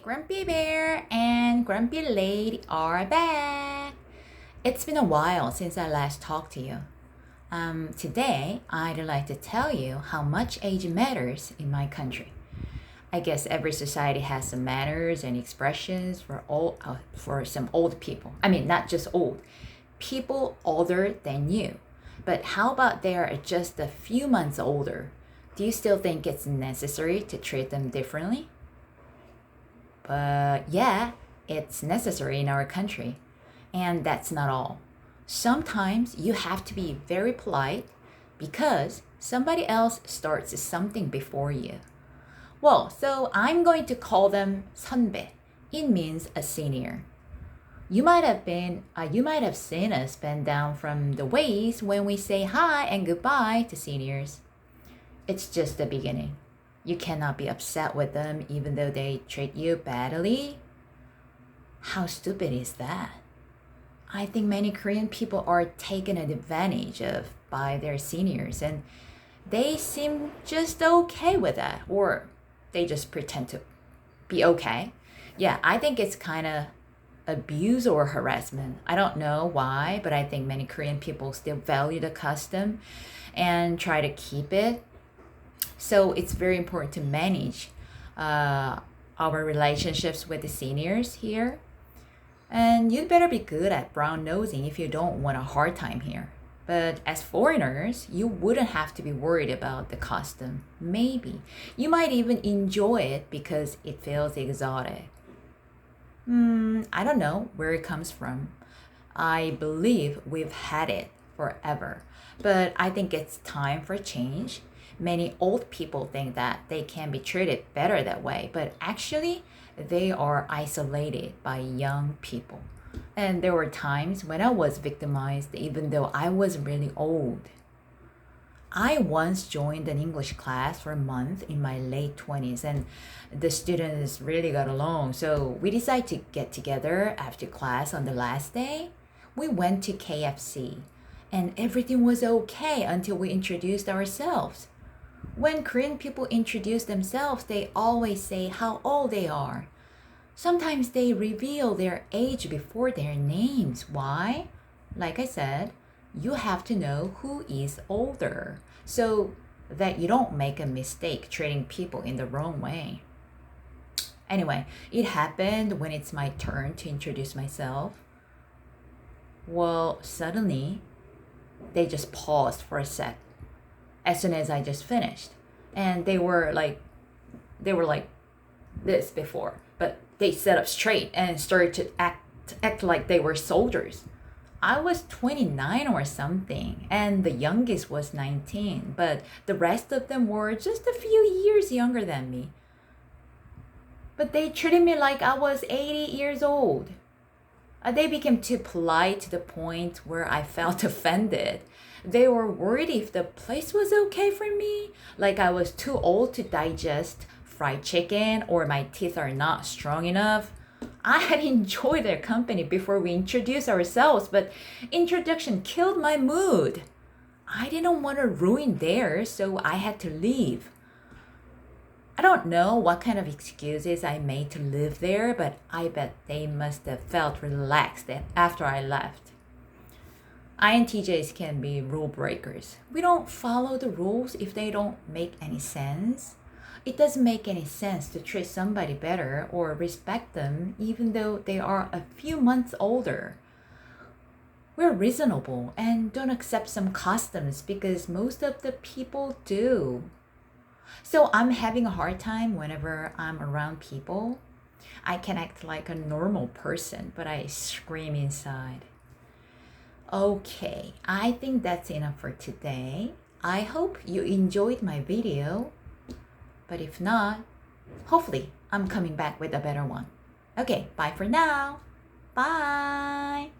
Grumpy Bear and Grumpy Lady are back. It's been a while since I last talked to you. Today, I'd like to tell you how much age matters in my country. I guess every society has some manners and expressions for some old people. I mean, not just old, people older than you. But how about they're just a few months older? Do you still think it's necessary to treat them differently? But yeah, it's necessary in our country. And that's not all. Sometimes you have to be very polite because somebody else starts something before you. Well, so I'm going to call them 선배. It means a senior. You might have seen us bend down from the waist when we say hi and goodbye to seniors. It's just the beginning. You cannot be upset with them even though they treat you badly. How stupid is that? I think many Korean people are taken advantage of by their seniors and they seem just okay with that, or they just pretend to be okay. Yeah, I think it's kind of abuse or harassment. I don't know why, but I think many Korean people still value the custom and try to keep it. So it's very important to manage our relationships with the seniors here. And you'd better be good at brown nosing if you don't want a hard time here. But as foreigners, you wouldn't have to be worried about the custom. Maybe. You might even enjoy it because it feels exotic. I don't know where it comes from. I believe we've had it forever. But I think it's time for change. Many old people think that they can be treated better that way, but actually, they are isolated by young people. And there were times when I was victimized even though I was really old. I once joined an English class for a month in my late 20s, and the students really got along. So we decided to get together after class on the last day. We went to KFC, and everything was okay until we introduced ourselves. When Korean people introduce themselves, they always say how old they are. Sometimes they reveal their age before their names. Why? Like I said, you have to know who is older so that you don't make a mistake treating people in the wrong way. Anyway, it happened when it's my turn to introduce myself. Well, suddenly, they just paused for a sec as soon as I just finished. And they were like this before, but they sat up straight and started to act like they were soldiers. I was 29 or something, and the youngest was 19, but the rest of them were just a few years younger than me. But they treated me like I was 80 years old. They became too polite to the point where I felt offended. They were worried if the place was okay for me, like I was too old to digest fried chicken or my teeth are not strong enough. I had enjoyed their company before we introduced ourselves, but introduction killed my mood. I didn't want to ruin theirs, so I had to leave. I don't know what kind of excuses I made to live there, but I bet they must have felt relaxed after I left. INTJs can be rule breakers. We don't follow the rules if they don't make any sense. It doesn't make any sense to treat somebody better or respect them even though they are a few months older. We're reasonable and don't accept some customs because most of the people do. So I'm having a hard time whenever I'm around people. I can act like a normal person, but I scream inside. Okay, I think that's enough for today. I hope you enjoyed my video. But if not, hopefully I'm coming back with a better one. Okay, bye for now. Bye.